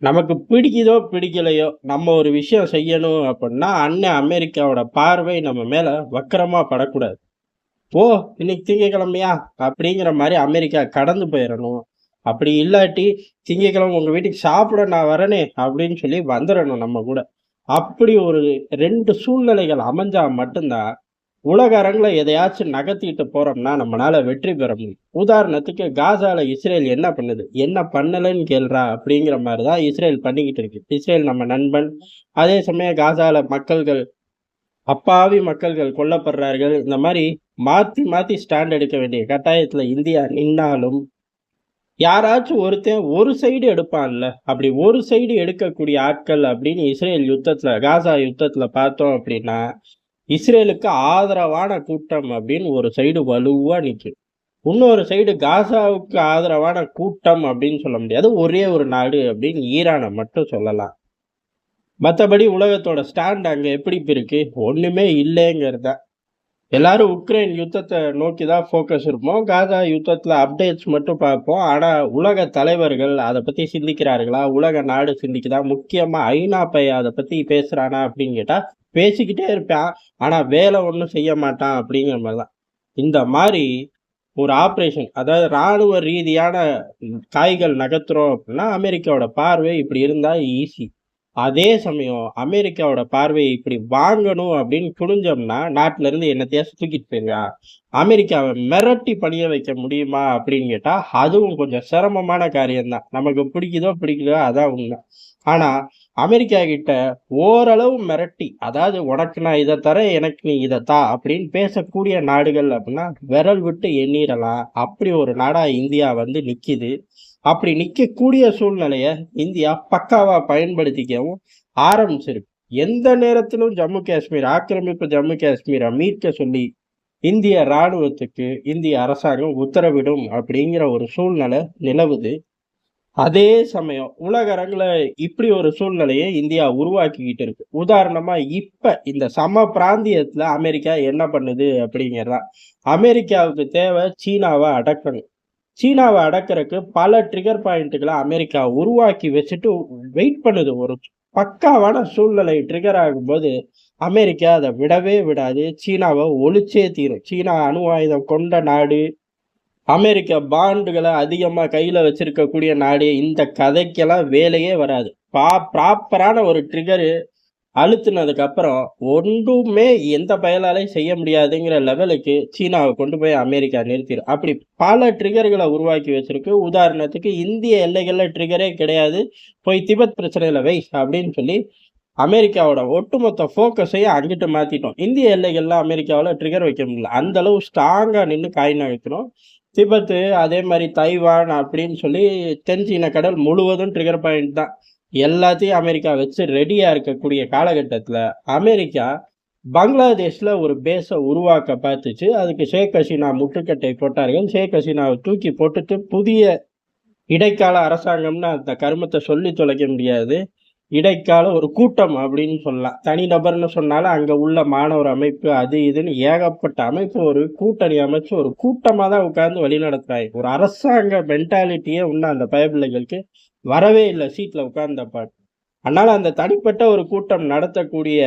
நமக்கு பிடிக்குதோ பிடிக்கலையோ நம்ம ஒரு விஷயம் செய்யணும் அப்படின்னா அண்ணன் அமெரிக்காவோட பார்வை நம்ம மேல வக்கரமா படக்கூடாது. ஓ, இன்னைக்கு திங்கக்கிழமையா அப்படிங்கிற மாதிரி அமெரிக்கா கடந்து போயிடணும். அப்படி இல்லாட்டி திங்கக்கிழமை உங்க வீட்டுக்கு சாப்பிட நான் வரனே அப்படின்னு சொல்லி வந்துடணும் நம்ம கூட. அப்படி ஒரு ரெண்டு சூழ்நிலைகள் அமைஞ்சா மட்டும்தான் உலக அரங்குல எதையாச்சும் நகர்த்திட்டு போறோம்னா நம்மளால வெற்றி பெற முடியும். உதாரணத்துக்கு காசால இஸ்ரேல் என்ன பண்ணுது? என்ன பண்ணலன்னு கேள்றா அப்படிங்கிற மாதிரி தான் இஸ்ரேல் பண்ணிக்கிட்டு இருக்கு. இஸ்ரேல் நம்ம நண்பன். அதே சமயம் காசால மக்கள்கள் அப்பாவி மக்கள்கள் கொல்லப்படுறார்கள். இந்த மாதிரி மாத்தி மாத்தி ஸ்டாண்ட் எடுக்க வேண்டிய கட்டாயத்துல இந்தியா நின்னாலும் யாராச்சும் ஒருத்தன் ஒரு சைடு எடுப்பான்ல. அப்படி ஒரு சைடு எடுக்கக்கூடிய ஆட்கள் அப்படின்னு இஸ்ரேல் யுத்தத்துல காசா யுத்தத்துல பார்த்தோம் அப்படின்னா இஸ்ரேலுக்கு ஆதரவான கூட்டம் அப்படின்னு ஒரு சைடு வலுவா நிக்கும். இன்னொரு சைடு காசாவுக்கு ஆதரவான கூட்டம் அப்படின்னு சொல்ல முடியாது. ஒரே ஒரு நாடு அப்படின்னு ஈரானை மட்டும் சொல்லலாம். மற்றபடி உலகத்தோட ஸ்டாண்ட் அங்க எப்படி இருக்கு? ஒண்ணுமே இல்லைங்கிறது. எல்லாரும் உக்ரைன் யுத்தத்தை நோக்கி தான் ஃபோக்கஸ் இருப்போம். காசா யுத்தத்துல அப்டேட்ஸ் மட்டும் பார்ப்போம். ஆனா உலக தலைவர்கள் அதை பத்தி சிந்திக்கிறார்களா? உலக நாடு சிந்திக்குதா? முக்கியமா ஐநா பையன் அதை பத்தி பேசுறானா அப்படின்னு கேட்டா பேசிக்கிட்டே இருப்பான். ஆனா வேலை ஒன்றும் செய்ய மாட்டான் அப்படிங்கிற மாதிரிதான். இந்த மாதிரி ஒரு ஆப்ரேஷன், அதாவது ராணுவ ரீதியான காய்கள் நகர்த்துறோம் அப்படின்னா அமெரிக்காவோட பார்வை இப்படி இருந்தா ஈஸி. அதே சமயம் அமெரிக்காவோட பார்வையை இப்படி வாங்கணும் அப்படின்னு துணிஞ்சோம்னா நாட்டுல இருந்து என்னத்தையாச்சும் தூக்கிட்டு போயிருவா. அமெரிக்காவை மிரட்டி பணிய வைக்க முடியுமா அப்படின்னு கேட்டா அதுவும் கொஞ்சம் சிரமமான காரியம்தான். நமக்கு பிடிக்குதோ பிடிக்கலையோ அதான் உண்மை. ஆனா அமெரிக்கா கிட்ட ஓரளவு மிரட்டி, அதாவது உனக்கு நான் இதை தரேன் எனக்கு நீ இதை தா அப்படின்னு பேசக்கூடிய நாடுகள் அப்படின்னா விரல் விட்டு எண்ணிடலாம். அப்படி ஒரு நாடா இந்தியா வந்து நிக்குது. அப்படி நிக்கக்கூடிய சூழ்நிலைய இந்தியா பக்காவா பயன்படுத்திக்கவும் ஆரம்பிச்சிருக்கு. எந்த நேரத்திலும் ஜம்மு காஷ்மீர் ஆக்கிரமிப்பு, ஜம்மு காஷ்மீரை மீட்க சொல்லி இந்திய ராணுவத்துக்கு இந்திய அரசாங்கம் உத்தரவிடும் அப்படிங்கிற ஒரு சூழ்நிலை நிலவுது. அதே சமயம் உலக அரங்குல இப்படி ஒரு சூழ்நிலையை இந்தியா உருவாக்கிக்கிட்டு இருக்கு. உதாரணமா இப்ப இந்த சம பிராந்தியத்துல அமெரிக்கா என்ன பண்ணுது அப்படிங்கிறதா. அமெரிக்காவுக்கு தேவை சீனாவை அடக்கணும். சீனாவை அடக்கிறதுக்கு பல ட்ரிகர் பாயிண்ட்டுகளை அமெரிக்கா உருவாக்கி வச்சுட்டு வெயிட் பண்ணுது. ஒரு பக்காவான சூழ்நிலை ட்ரிகர் ஆகும்போது அமெரிக்கா அதை விடவே விடாது. சீனாவை ஒழிச்சே தீரும். சீனா அணு ஆயுதம் கொண்ட நாடு, அமெரிக்கா பாண்டுகளை அதிகமா கையில வச்சிருக்கக்கூடிய நாடு. இந்த கதைக்கெல்லாம் வேலையே வராது. ப்ராப்பரான ஒரு ட்ரிகரு அழுத்தினதுக்கு அப்புறம் ஒன்றுமே எந்த பயலாலையும் செய்ய முடியாதுங்கிற லெவலுக்கு சீனாவை கொண்டு போய் அமெரிக்கா நிறுத்திடும். அப்படி பல ட்ரிகர்களை உருவாக்கி வச்சிருக்கு. உதாரணத்துக்கு இந்திய எல்லைகள்ல ட்ரிகரே கிடையாது, போய் திபெத் பிரச்சனையில வை அப்படின்னு சொல்லி அமெரிக்காவோட ஒட்டுமொத்த ஃபோக்கஸையும் அங்கிட்டு மாத்திட்டோம். இந்திய எல்லைகள்ல அமெரிக்காவில் ட்ரிகர் வைக்க முடியல. அந்த அளவு ஸ்ட்ராங்கா நின்று காய் நகர்த்தினோம். திபெத்து அதே மாதிரி தைவான் அப்படின்னு சொல்லி தென் சீன கடல் முழுவதும் ட்ரிகர் பாயிண்ட் தான். எல்லாத்தையும் அமெரிக்கா வச்சு ரெடியா இருக்கக்கூடிய காலகட்டத்துல அமெரிக்கா பங்களாதேஷ்ல ஒரு பேஸை உருவாக்க பார்த்துச்சு. அதுக்கு ஷேக் ஹசீனா முட்டுக்கட்டை போட்டார்கள். ஷேக் ஹசீனாவை தூக்கி போட்டுட்டு புதிய இடைக்கால அரசாங்கம்னு அந்த கருமத்தை சொல்லி தொலைக்க முடியாது. இடைக்கால ஒரு கூட்டம் அப்படின்னு சொல்லலாம். தனிநபர்னு சொன்னாலும் அங்க உள்ள மாணவர் அமைப்பு அது இதுன்னு ஏகப்பட்ட அமைப்பு ஒரு கூட்டணி அமைச்சு ஒரு கூட்டமா தான் உட்கார்ந்து வழி நடத்துறாங்க. ஒரு அரசாங்க மென்டாலிட்டியே இன்னும் அந்த பயபிள்ளைகளுக்கு வரவே இல்லை சீட்ல உட்கார்ந்த பாட்டு. அதனால அந்த தனிப்பட்ட ஒரு கூட்டம் நடத்தக்கூடிய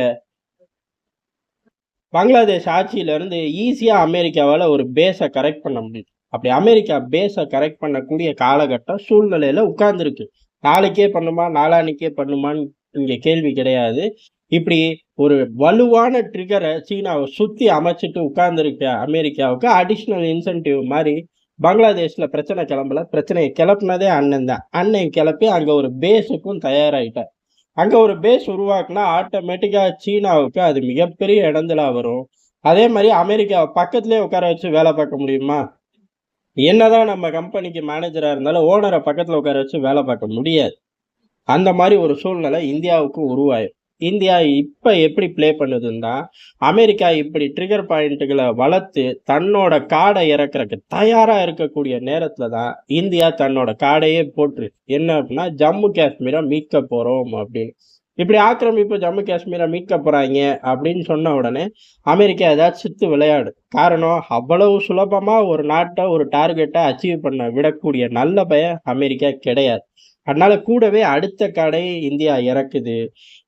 பங்களாதேஷ் ஆட்சியில இருந்து ஈஸியா அமெரிக்காவால ஒரு பேஸை கரெக்ட் பண்ண முடியும். அப்படி அமெரிக்கா பேஸை கரெக்ட் பண்ணக்கூடிய காலகட்டம் சூழ்நிலையில உட்கார்ந்துருக்கு. நாளைக்கே பண்ணுமா நாளானிக்கே பண்ணுமான்னு இங்க கேள்வி கிடையாது. இப்படி ஒரு வலுவான ட்ரிகரை சீனாவை சுத்தி அமைச்சிட்டு உட்கார்ந்துருக்க அமெரிக்காவுக்கு அடிஷ்னல் இன்சென்டிவ் மாதிரி பங்களாதேஷ்ல பிரச்சனை கிளம்பல. பிரச்சனையை கிளப்புனதே அண்ணன் தான். அண்ணன் கிளப்பி அங்க ஒரு பேஸுக்கும் தயாராயிட்டார். அங்க ஒரு பேஸ் உருவாக்குனா ஆட்டோமேட்டிக்கா சீனாவுக்கு அது மிகப்பெரிய இடஞ்சலா வரும். அதே மாதிரி அமெரிக்காவை பக்கத்திலே உட்கார வச்சு வேலை பார்க்க முடியுமா? என்னதான் நம்ம கம்பெனிக்கு மேனேஜரா இருந்தாலும் ஓனரை பக்கத்துல உட்கார வச்சு வேலை பார்க்க முடியாது. அந்த மாதிரி ஒரு சூழ்நிலை இந்தியாவுக்கு உருவாயிரும். இந்தியா இப்ப எப்படி பிளே பண்ணுதுன்னா அமெரிக்கா இப்படி ட்ரிகர் பாயிண்ட்டுகளை வளர்த்து தன்னோட காடை இறக்குறதுக்கு தயாரா இருக்கக்கூடிய நேரத்துல தான் இந்தியா தன்னோட காடையே போட்டு என்ன அப்படின்னா ஜம்மு காஷ்மீரை மீட்க போறோம் அப்படின்னு. இப்படி ஆக்கிரமிப்பு ஜம்மு காஷ்மீரை மீட்க போறாங்க அப்படின்னு சொன்ன உடனே அமெரிக்கா ஏதாச்சும் சித்து விளையாடு. காரணம் அவ்வளவு சுலபமா ஒரு நாட்டை ஒரு டார்கெட்டை அச்சீவ் பண்ண விடக்கூடிய நல்ல பய அமெரிக்கா கிடையாது. அதனால கூடவே அடுத்த கடை இந்தியா இறக்குது.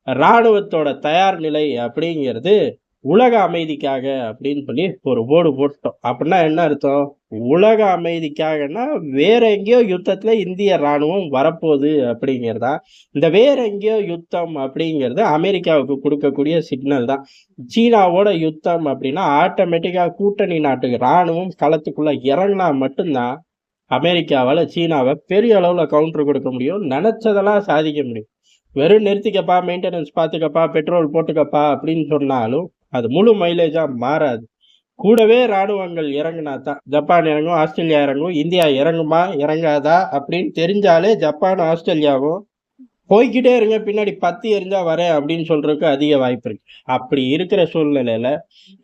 ராணுவத்தோட தயார் நிலை அப்படிங்கிறது உலக அமைதிக்காக அப்படின்னு சொல்லி ஒரு போர்டு போட்டோம். அப்படின்னா என்ன அர்த்தம்? உலக அமைதிக்காகன்னா வேற எங்கேயோ யுத்தத்துல இந்திய ராணுவம் வரப்போகுது அப்படிங்கிறதா. இந்த வேற எங்கேயோ யுத்தம் அப்படிங்கிறது அமெரிக்காவுக்கு கொடுக்கக்கூடிய சிக்னல் தான். சீனாவோட யுத்தம் அப்படின்னா ஆட்டோமேட்டிக்கா கூட்டணி நாட்டுக்கு ராணுவம் களத்துக்குள்ள இறங்கினா மட்டும்தான் அமெரிக்காவால சீனாவை பெரிய அளவுல கவுண்டர் கொடுக்க முடியும். நினைச்சதெல்லாம் சாதிக்க முடியும். வெறும் நிறுத்திக்கப்பா, மெயின்டெனன்ஸ் பார்த்துக்கப்பா, பெட்ரோல் போட்டுக்கப்பா அப்படின்னு சொன்னாலும் அது முழு மைலேஜா மாறாது. கூடவே ராணுவங்கள் இறங்குனா தான் ஜப்பான் இறங்கும், ஆஸ்திரேலியா இறங்கும். இந்தியா இறங்குமா இறங்காதா அப்படின்னு தெரிஞ்சாலே ஜப்பான் ஆஸ்திரேலியாவும் போய்க்கிட்டே இருங்க, பின்னாடி 10 எரிஞ்சா வரேன் அப்படின்னு சொல்றதுக்கு அதிக வாய்ப்பு இருக்கு. அப்படி இருக்கிற சூழ்நிலையில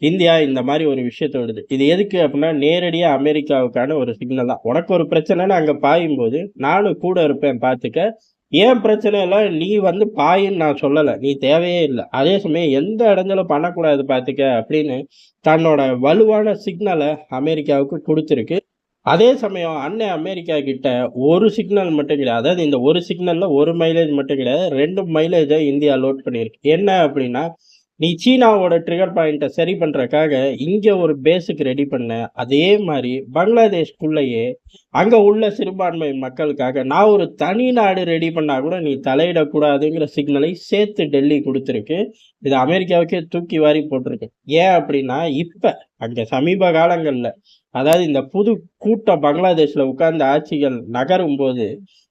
இந்தியா இந்த மாதிரி ஒரு விஷயத்த விடுது. இது எதுக்கு அப்படின்னா நேரடியா அமெரிக்காவுக்கான ஒரு சிக்னல் தான். உனக்கு ஒரு பிரச்சனைன்னு அங்க பாயும் போது நானும் கூட இருப்பேன் பார்த்துக்க. ஏன் பிரச்சனை இல்லை, நீ வந்து பாயின்னு நான் சொல்லலை, நீ தேவையே இல்லை. அதே சமயம் எந்த இடைஞ்சலும் பண்ணக்கூடாது பார்த்துக்க அப்படின்னு தன்னோட வலுவான சிக்னலை அமெரிக்காவுக்கு கொடுத்துருக்கு. அதே சமயம் அண்ணன் அமெரிக்கா கிட்ட ஒரு சிக்னல் மட்டும் கிடையாது. அதாவது இந்த ஒரு சிக்னல்ல ஒரு மைலேஜ் மட்டும் கிடையாது, 2 மைலேஜை இந்தியா லோட் பண்ணியிருக்கு. என்ன அப்படின்னா, நீ சீனாவோட ட்ரிகர் பாயிண்ட்டை சரி பண்றதுக்காக இங்க ஒரு பேஸுக்கு ரெடி பண்ண, அதே மாதிரி பங்களாதேஷ்குள்ளேயே அங்க உள்ள சிறுபான்மை மக்களுக்காக நான் ஒரு தனி நாடு ரெடி பண்ணா கூட நீ தலையிடக்கூடாதுங்கிற சிக்னலை சேர்த்து டெல்லி கொடுத்துருக்கு. இது அமெரிக்காவுக்கே தூக்கி வாரி போட்டிருக்கு. ஏன் அப்படின்னா இப்ப அங்க சமீப காலங்கள்ல, அதாவது இந்த புது கூட்டம் பங்களாதேஷ்ல உட்கார்ந்த ஆட்சிகள் நகரும் போது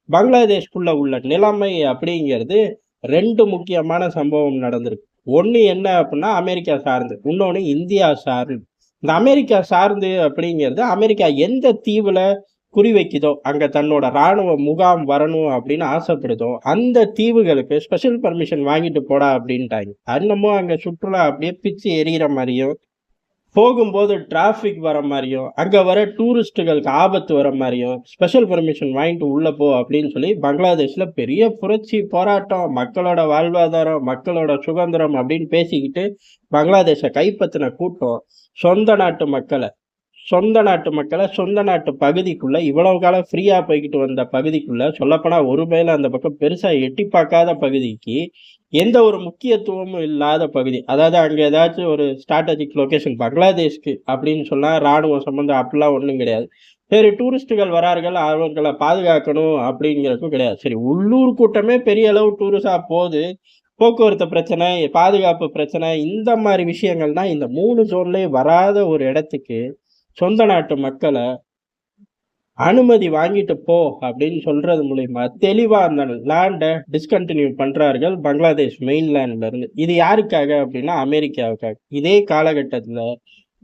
பங்களாதேஷ்குள்ள உள்ள நிலைமை அப்படிங்கிறது 2 முக்கியமான சம்பவம் நடந்திருக்கு. ஒண்ணு என்ன அப்படின்னா அமெரிக்கா சார்ந்து, இன்னொன்னு இந்தியா சார்ந்து. இந்த அமெரிக்கா சார்ந்து அப்படிங்கிறது அமெரிக்கா எந்த தீவுல குறிவைக்குதோ, அங்க தன்னோட ராணுவ முகாம் வரணும் அப்படின்னு ஆசைப்படுதோ, அந்த தீவுகளுக்கு ஸ்பெஷல் பர்மிஷன் வாங்கிட்டு போடா அப்படின்ட்டாங்க. அன்னமும் அங்க சுற்றுலா அப்படியே பிச்சு எரியிற மாதிரியும், போகும்போது டிராஃபிக் வர மாதிரியும், அங்க வர டூரிஸ்டுகளுக்கு ஆபத்து வர மாதிரியும் ஸ்பெஷல் பர்மிஷன் வாங்கிட்டு உள்ள போ அப்படின்னு சொல்லி பங்களாதேஷ்ல பெரிய புரட்சி போராட்டம், மக்களோட வாழ்வாதாரம், மக்களோட சுதந்திரம் அப்படின்னு பேசிக்கிட்டு பங்களாதேஷை கைப்பற்றின கூட்டம் சொந்த நாட்டு பகுதிக்குள்ள இவ்வளவு காலம் ஃப்ரீயா போய்கிட்டு வந்த பகுதிக்குள்ள, சொல்லப்போனா ஒரு மேல அந்த பக்கம் பெருசா எட்டி பார்க்காத பகுதிக்கு, எந்த ஒரு முக்கியத்துவமும் இல்லாத பகுதி, அதாவது அங்க ஏதாச்சும் ஒரு ஸ்ட்ராட்டஜிக் லொகேஷன் பங்களாதேஷ்க்கு அப்படின்னு சொன்னா ராணுவம் சம்பந்தம் அப்படிலாம் ஒன்றும் கிடையாது. சரி, டூரிஸ்டுகள் வரார்கள், அவர்களை பாதுகாக்கணும் அப்படிங்கிறதுக்கும் கிடையாது. சரி, உள்ளூர் கூட்டமே பெரிய அளவு டூரிஸ்டா போகுது, போக்குவரத்து பிரச்சனை, பாதுகாப்பு பிரச்சனை, இந்த மாதிரி விஷயங்கள் தான் இந்த 3 ஜோன்லயும் வராத ஒரு இடத்துக்கு சொந்த நாட்டு மக்களை அனுமதி வாங்கிட்டு போ அப்படின்னு சொல்றது மூலியமா தெளிவா அந்த லேண்டை டிஸ்கண்டினியூ பண்றார்கள் பங்களாதேஷ் மெயின்லேண்ட்ல இருந்து. இது யாருக்காக அப்படின்னா அமெரிக்காவுக்காக. இதே காலகட்டத்துல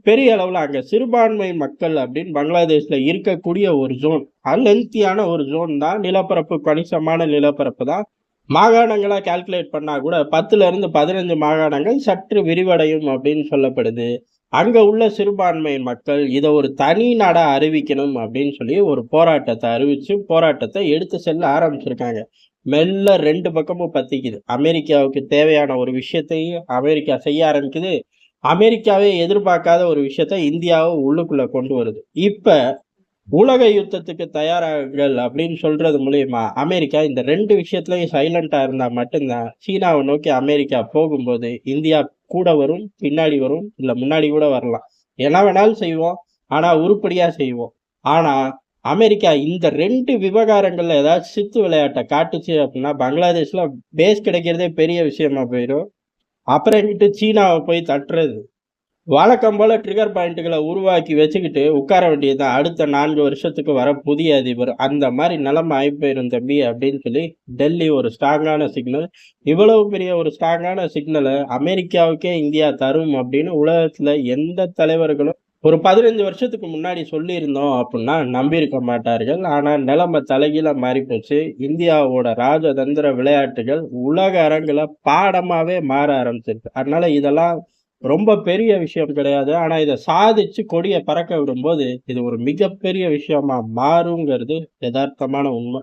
பெரிய அளவுல அங்க சிறுபான்மை மக்கள் அப்படின்னு பங்களாதேஷ்ல இருக்கக்கூடிய ஒரு ஜோன், லென்த்தியான ஒரு ஜோன் தான், நிலப்பரப்பு கணிசமான நிலப்பரப்பு தான். மாகாணங்களா கால்குலேட் பண்ணா கூட 10ல இருந்து 15 மாகாணங்கள் சற்று விரிவடையும் அப்படின்னு சொல்லப்படுது. அங்க உள்ள சிறுபான்மை மக்கள் இதை ஒரு தனி நாடா அறிவிக்கணும் அப்படின்னு சொல்லி ஒரு போராட்டத்தை அறிவிச்சு போராட்டத்தை எடுத்து செல்ல ஆரம்பிச்சிருக்காங்க. மெல்ல 2 பக்கமும் பத்திக்குது. அமெரிக்காவுக்கு தேவையான ஒரு விஷயத்தையும் அமெரிக்கா செய்ய ஆரம்பிக்குது. அமெரிக்காவே எதிர்பார்க்காத ஒரு விஷயத்த இந்தியாவும் உள்ளுக்குள்ள கொண்டு வருது. இப்ப உலக யுத்தத்துக்கு தயாராகுங்கள் அப்படின்னு சொல்றது மூலியமா அமெரிக்கா இந்த 2 விஷயத்துலயும் சைலண்டா இருந்தா மட்டும்தான் சீனாவை நோக்கி அமெரிக்கா போகும்போது இந்தியா கூட வரும், பின்னாடி வரும், இல்ல முன்னாடி கூட வரலாம். என்ன வேணாலும் செய்வோம், ஆனா உருப்படியா செய்வோம். ஆனா அமெரிக்கா இந்த 2 விவகாரங்கள்ல ஏதாச்சும் சித்து விளையாட்டை காட்டுச்சு அப்படின்னா பங்களாதேஷ்ல பேஸ் கிடைக்கிறதே பெரிய விஷயமா போயிடும். அப்புறம் எங்கிட்டு சீனாவை போய் தட்டுறது. வழக்கம் போல ட்ரிகர் பாயிண்ட்டுகளை உருவாக்கி வச்சுக்கிட்டு உட்கார வேண்டியதுதான் அடுத்த 4 வருஷத்துக்கு வர புதிய அதிபர். அந்த மாதிரி நிலைமை ஆயிப்போயிரும் தம்பி அப்படின்னு சொல்லி டெல்லி ஒரு ஸ்ட்ராங்கான சிக்னல். இவ்வளவு பெரிய ஒரு ஸ்ட்ராங்கான சிக்னலை அமெரிக்காவுக்கே இந்தியா தரும் அப்படின்னு உலகத்துல எந்த தலைவர்களும் ஒரு 15 வருஷத்துக்கு முன்னாடி சொல்லியிருந்தோம் அப்படின்னா நம்பியிருக்க மாட்டார்கள். ஆனா நிலைமை தலைகீழ மாறி போச்சு. இந்தியாவோட ராஜதந்திர விளையாட்டுகள் உலக அரங்குல பாடமாவே மாற ஆரம்பிச்சிருக்கு. அதனால இதெல்லாம் ரொம்ப பெரிய விஷயம் கிடையாது. ஆனா இத சாதிச்சு கொடிய பறக்க விடும்போது இது ஒரு மிகப்பெரிய விஷயமா மாறுங்கிறது யதார்த்தமான உண்மை.